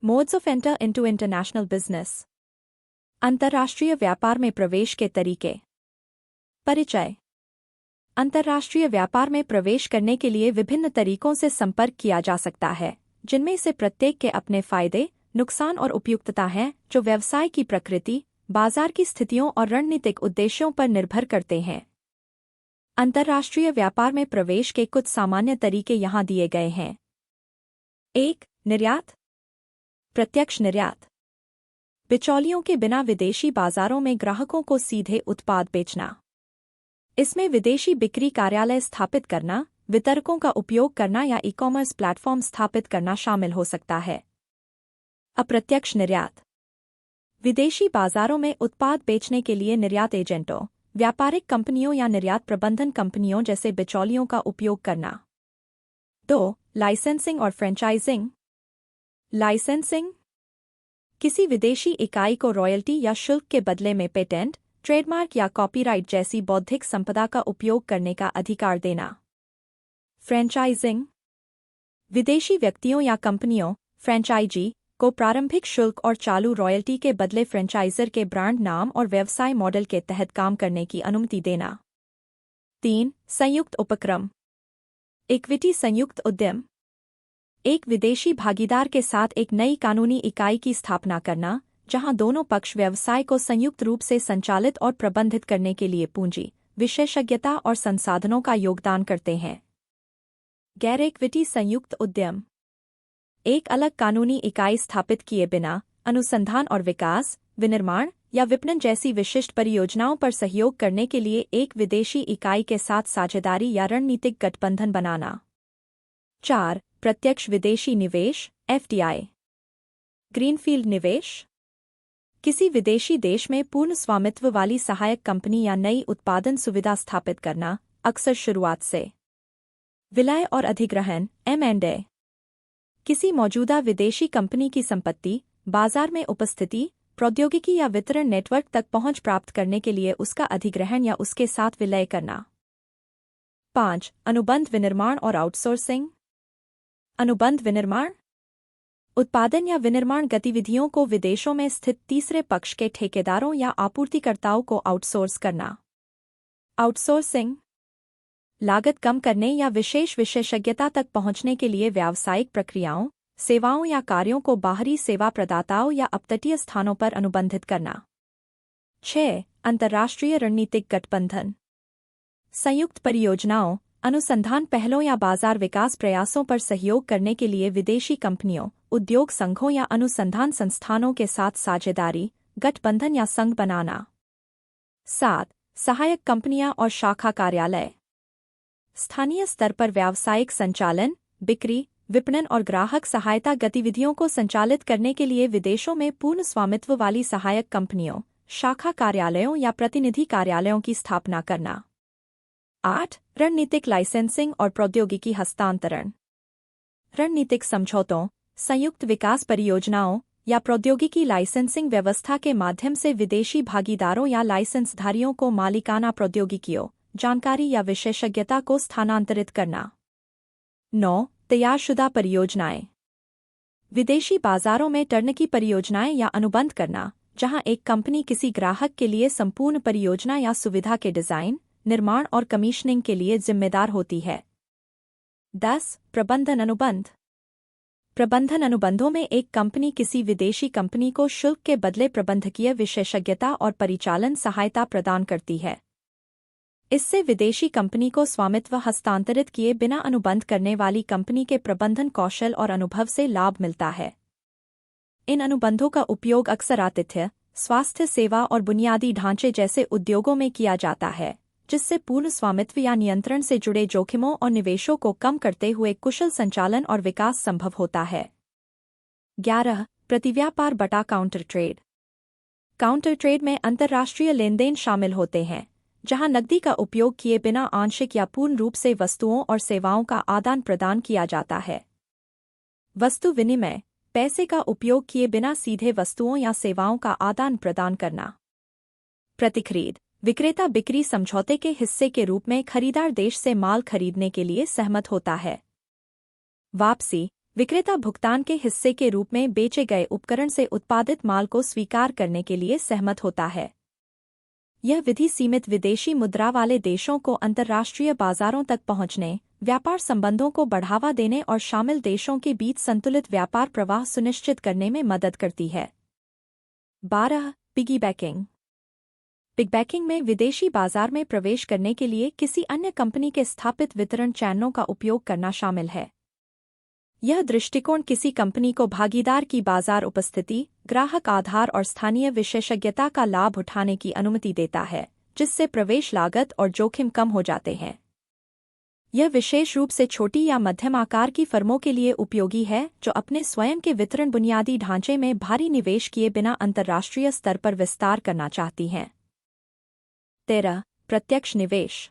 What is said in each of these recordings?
Modes of enter into international business. अंतर्राष्ट्रीय व्यापार में प्रवेश के तरीके। परिचय। अंतर्राष्ट्रीय व्यापार में प्रवेश करने के लिए विभिन्न तरीकों से संपर्क किया जा सकता है, जिनमें से प्रत्येक के अपने फायदे, नुकसान और उपयुक्तता हैं, जो व्यवसाय की प्रकृति, बाजार की स्थितियों और रणनीतिक उद्देश्यों पर निर्भर करते हैं। अंतर्राष्ट्रीय व्यापार में प्रवेश के कुछ सामान्य तरीके यहाँ दिए गए हैं। 1. निर्यात। प्रत्यक्ष निर्यात। बिचौलियों के बिना विदेशी बाजारों में ग्राहकों को सीधे उत्पाद बेचना। इसमें विदेशी बिक्री कार्यालय स्थापित करना, वितरकों का उपयोग करना या ई-कॉमर्स प्लेटफॉर्म स्थापित करना शामिल हो सकता है। अप्रत्यक्ष निर्यात। विदेशी बाजारों में उत्पाद बेचने के लिए निर्यात एजेंटों, व्यापारिक कंपनियों या निर्यात प्रबंधन कंपनियों जैसे बिचौलियों का उपयोग करना। 2. लाइसेंसिंग और फ्रेंचाइजिंग। लाइसेंसिंग। किसी विदेशी इकाई को रॉयल्टी या शुल्क के बदले में पेटेंट, ट्रेडमार्क या कॉपीराइट जैसी बौद्धिक संपदा का उपयोग करने का अधिकार देना। फ्रेंचाइजिंग। विदेशी व्यक्तियों या कंपनियों, फ्रेंचाइजी, को प्रारंभिक शुल्क और चालू रॉयल्टी के बदले फ्रेंचाइजर के ब्रांड नाम और व्यवसाय मॉडल के तहत काम करने की अनुमति देना। 3. संयुक्त उपक्रम। इक्विटी संयुक्त उद्यम। एक विदेशी भागीदार के साथ एक नई कानूनी इकाई की स्थापना करना, जहां दोनों पक्ष व्यवसाय को संयुक्त रूप से संचालित और प्रबंधित करने के लिए पूंजी, विशेषज्ञता और संसाधनों का योगदान करते हैं। गैर इक्विटी संयुक्त उद्यम। एक अलग कानूनी इकाई स्थापित किए बिना अनुसंधान और विकास, विनिर्माण या विपणन जैसी विशिष्ट परियोजनाओं पर सहयोग करने के लिए एक विदेशी इकाई के साथ साझेदारी या रणनीतिक गठबंधन बनाना। 4. प्रत्यक्ष विदेशी निवेश, एफडीआई। ग्रीनफील्ड निवेश। किसी विदेशी देश में पूर्ण स्वामित्व वाली सहायक कंपनी या नई उत्पादन सुविधा स्थापित करना, अक्सर शुरुआत से। विलय और अधिग्रहण, M&A। किसी मौजूदा विदेशी कंपनी की संपत्ति, बाजार में उपस्थिति, प्रौद्योगिकी या वितरण नेटवर्क तक पहुंच प्राप्त करने के लिए उसका अधिग्रहण या उसके साथ विलय करना। 5. अनुबंध विनिर्माण और आउटसोर्सिंग। अनुबंध विनिर्माण। उत्पादन या विनिर्माण गतिविधियों को विदेशों में स्थित तीसरे पक्ष के ठेकेदारों या आपूर्तिकर्ताओं को आउटसोर्स करना। आउटसोर्सिंग। लागत कम करने या विशेष विशेषज्ञता तक पहुंचने के लिए व्यावसायिक प्रक्रियाओं, सेवाओं या कार्यों को बाहरी सेवा प्रदाताओं या अपतटीय स्थानों पर अनुबंधित करना। 6. अंतर्राष्ट्रीय रणनीतिक गठबंधन। संयुक्त परियोजनाओं, अनुसंधान पहलों या बाजार विकास प्रयासों पर सहयोग करने के लिए विदेशी कंपनियों, उद्योग संघों या अनुसंधान संस्थानों के साथ साझेदारी, गठबंधन या संघ बनाना। 7. सहायक कंपनियां और शाखा कार्यालय। स्थानीय स्तर पर व्यावसायिक संचालन, बिक्री, विपणन और ग्राहक सहायता गतिविधियों को संचालित करने के लिए विदेशों में पूर्ण स्वामित्व वाली सहायक कंपनियों, शाखा कार्यालयों या प्रतिनिधि कार्यालयों की स्थापना करना। 8. रणनीतिक लाइसेंसिंग और प्रौद्योगिकी हस्तांतरण। रणनीतिक समझौतों, संयुक्त विकास परियोजनाओं या प्रौद्योगिकी लाइसेंसिंग व्यवस्था के माध्यम से विदेशी भागीदारों या लाइसेंसधारियों को मालिकाना प्रौद्योगिकियों, जानकारी या विशेषज्ञता को स्थानांतरित करना। 9. तैयारशुदा परियोजनाएं। विदेशी बाजारों में टर्नकी परियोजनाएं या अनुबंध करना, जहां एक कंपनी किसी ग्राहक के लिए संपूर्ण परियोजना या सुविधा के डिजाइन, निर्माण और कमीशनिंग के लिए जिम्मेदार होती है। 10. प्रबंधन अनुबंध। प्रबंधन अनुबंधों में एक कंपनी किसी विदेशी कंपनी को शुल्क के बदले प्रबंधकीय विशेषज्ञता और परिचालन सहायता प्रदान करती है। इससे विदेशी कंपनी को स्वामित्व हस्तांतरित किए बिना अनुबंध करने वाली कंपनी के प्रबंधन कौशल और अनुभव से लाभ मिलता है। इन अनुबंधों का उपयोग अक्सर आतिथ्य, स्वास्थ्य सेवा और बुनियादी ढांचे जैसे उद्योगों में किया जाता है, जिससे पूर्ण स्वामित्व या नियंत्रण से जुड़े जोखिमों और निवेशों को कम करते हुए कुशल संचालन और विकास संभव होता है। 11. प्रतिव्यापार बटा काउंटर ट्रेड। काउंटर ट्रेड में अंतर्राष्ट्रीय लेनदेन शामिल होते हैं, जहां नकदी का उपयोग किए बिना आंशिक या पूर्ण रूप से वस्तुओं और सेवाओं का आदान प्रदान किया जाता है। वस्तु विनिमय, पैसे का उपयोग किए बिना सीधे वस्तुओं या सेवाओं का आदान प्रदान करना। प्रतिखरीद, विक्रेता बिक्री समझौते के हिस्से के रूप में खरीदार देश से माल खरीदने के लिए सहमत होता है। वापसी, विक्रेता भुगतान के हिस्से के रूप में बेचे गए उपकरण से उत्पादित माल को स्वीकार करने के लिए सहमत होता है। यह विधि सीमित विदेशी मुद्रा वाले देशों को अंतर्राष्ट्रीय बाजारों तक पहुंचने, व्यापार संबंधों को बढ़ावा देने और शामिल देशों के बीच संतुलित व्यापार प्रवाह सुनिश्चित करने में मदद करती है। 12. पिगीबैकिंग। पिगबैकिंग में विदेशी बाजार में प्रवेश करने के लिए किसी अन्य कंपनी के स्थापित वितरण चैनलों का उपयोग करना शामिल है। यह दृष्टिकोण किसी कंपनी को भागीदार की बाजार उपस्थिति, ग्राहक आधार और स्थानीय विशेषज्ञता का लाभ उठाने की अनुमति देता है, जिससे प्रवेश लागत और जोखिम कम हो जाते हैं। यह विशेष रूप से छोटी या मध्यम आकार की फर्मों के लिए उपयोगी है जो अपने स्वयं के वितरण बुनियादी ढांचे में भारी निवेश किए बिना अंतर्राष्ट्रीय स्तर पर विस्तार करना चाहती हैं। 13. प्रत्यक्ष निवेश।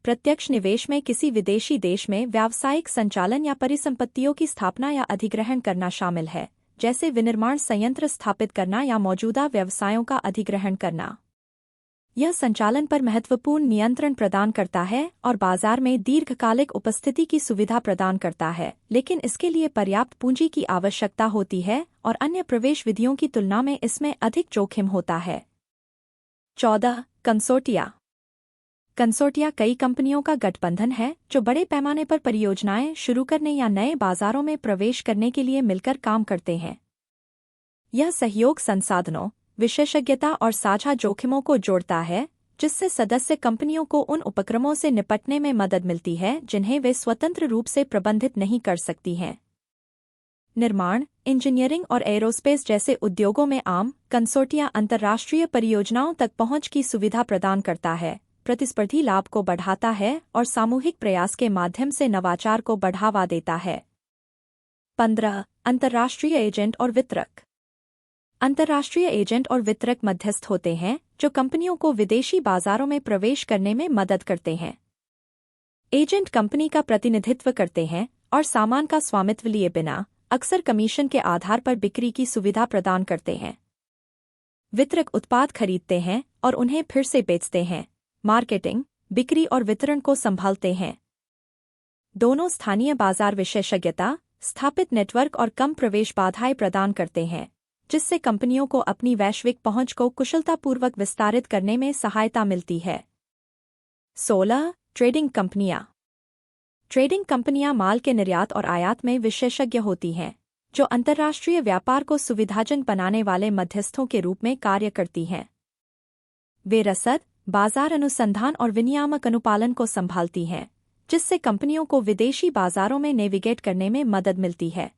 प्रत्यक्ष निवेश में किसी विदेशी देश में व्यावसायिक संचालन या परिसंपत्तियों की स्थापना या अधिग्रहण करना शामिल है, जैसे विनिर्माण संयंत्र स्थापित करना या मौजूदा व्यवसायों का अधिग्रहण करना। यह संचालन पर महत्वपूर्ण नियंत्रण प्रदान करता है और बाजार में दीर्घकालिक उपस्थिति की सुविधा प्रदान करता है, लेकिन इसके लिए पर्याप्त पूंजी की आवश्यकता होती है और अन्य प्रवेश विधियों की तुलना में इसमें अधिक जोखिम होता है। 14. कंसोर्टिया। कंसोर्टिया कई कंपनियों का गठबंधन है जो बड़े पैमाने पर परियोजनाएं शुरू करने या नए बाजारों में प्रवेश करने के लिए मिलकर काम करते हैं। यह सहयोग संसाधनों, विशेषज्ञता और साझा जोखिमों को जोड़ता है, जिससे सदस्य कंपनियों को उन उपक्रमों से निपटने में मदद मिलती है जिन्हें वे स्वतंत्र रूप से प्रबंधित नहीं कर सकती हैं। निर्माण, इंजीनियरिंग और एरोस्पेस जैसे उद्योगों में आम कंसोर्टिया अंतर्राष्ट्रीय परियोजनाओं तक पहुंच की सुविधा प्रदान करता है, प्रतिस्पर्धी लाभ को बढ़ाता है और सामूहिक प्रयास के माध्यम से नवाचार को बढ़ावा देता है। 15. अंतर्राष्ट्रीय एजेंट और वितरक। अंतर्राष्ट्रीय एजेंट और वितरक मध्यस्थ होते हैं जो कंपनियों को विदेशी बाजारों में प्रवेश करने में मदद करते हैं। एजेंट कंपनी का प्रतिनिधित्व करते हैं और सामान का स्वामित्व लिए बिना अक्सर कमीशन के आधार पर बिक्री की सुविधा प्रदान करते हैं। वितरक उत्पाद खरीदते हैं और उन्हें फिर से बेचते हैं, मार्केटिंग, बिक्री और वितरण को संभालते हैं। दोनों स्थानीय बाजार विशेषज्ञता, स्थापित नेटवर्क और कम प्रवेश बाधाएं प्रदान करते हैं, जिससे कंपनियों को अपनी वैश्विक पहुंच को कुशलतापूर्वक विस्तारित करने में सहायता मिलती है। 16. ट्रेडिंग कंपनियां। ट्रेडिंग कंपनियां माल के निर्यात और आयात में विशेषज्ञ होती हैं, जो अंतर्राष्ट्रीय व्यापार को सुविधाजनक बनाने वाले मध्यस्थों के रूप में कार्य करती हैं। वे रसद, बाजार अनुसंधान और विनियामक अनुपालन को संभालती हैं, जिससे कंपनियों को विदेशी बाजारों में नेविगेट करने में मदद मिलती है।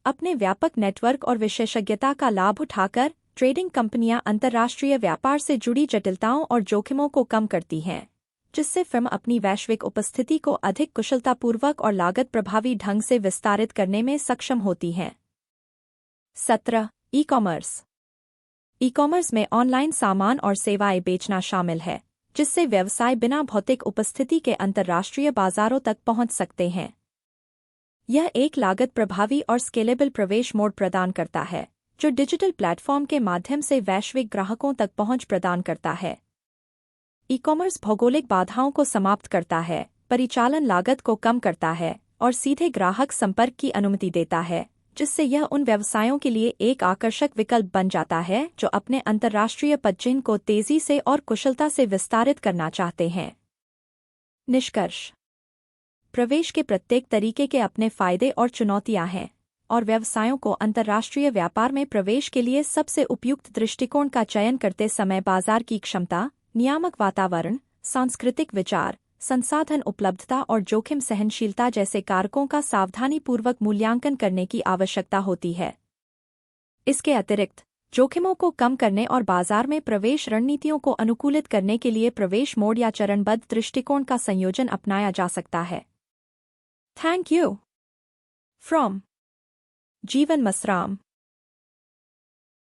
अपने व्यापक नेटवर्क और विशेषज्ञता का लाभ उठाकर ट्रेडिंग कंपनियां अंतर्राष्ट्रीय व्यापार से जुड़ी जटिलताओं और जोखिमों को कम करती हैं, जिससे फर्म अपनी वैश्विक उपस्थिति को अधिक कुशलतापूर्वक और लागत प्रभावी ढंग से विस्तारित करने में सक्षम होती हैं। 17. ई-कॉमर्स। ई-कॉमर्स में ऑनलाइन सामान और सेवाएं बेचना शामिल है, जिससे व्यवसाय बिना भौतिक उपस्थिति के अंतर्राष्ट्रीय बाजारों तक पहुंच सकते हैं। यह एक लागत प्रभावी और स्केलेबल प्रवेश मोड प्रदान करता है, जो डिजिटल प्लेटफॉर्म के माध्यम से वैश्विक ग्राहकों तक पहुंच प्रदान करता है। ई-कॉमर्स भौगोलिक बाधाओं को समाप्त करता है, परिचालन लागत को कम करता है और सीधे ग्राहक संपर्क की अनुमति देता है, जिससे यह उन व्यवसायों के लिए एक आकर्षक विकल्प बन जाता है जो अपने अंतर्राष्ट्रीय पदचिह्न को तेजी से और कुशलता से विस्तारित करना चाहते हैं। निष्कर्ष। प्रवेश के प्रत्येक तरीके के अपने फायदे और चुनौतियां हैं, और व्यवसायों को अंतर्राष्ट्रीय व्यापार में प्रवेश के लिए सबसे उपयुक्त दृष्टिकोण का चयन करते समय बाजार की क्षमता, नियामक वातावरण, सांस्कृतिक विचार, संसाधन उपलब्धता और जोखिम सहनशीलता जैसे कारकों का सावधानीपूर्वक मूल्यांकन करने की आवश्यकता होती है। इसके अतिरिक्त, जोखिमों को कम करने और बाजार में प्रवेश रणनीतियों को अनुकूलित करने के लिए प्रवेश मोड या चरणबद्ध दृष्टिकोण का संयोजन अपनाया जा सकता है। Thank you. फ्रॉम जीवन मसराम।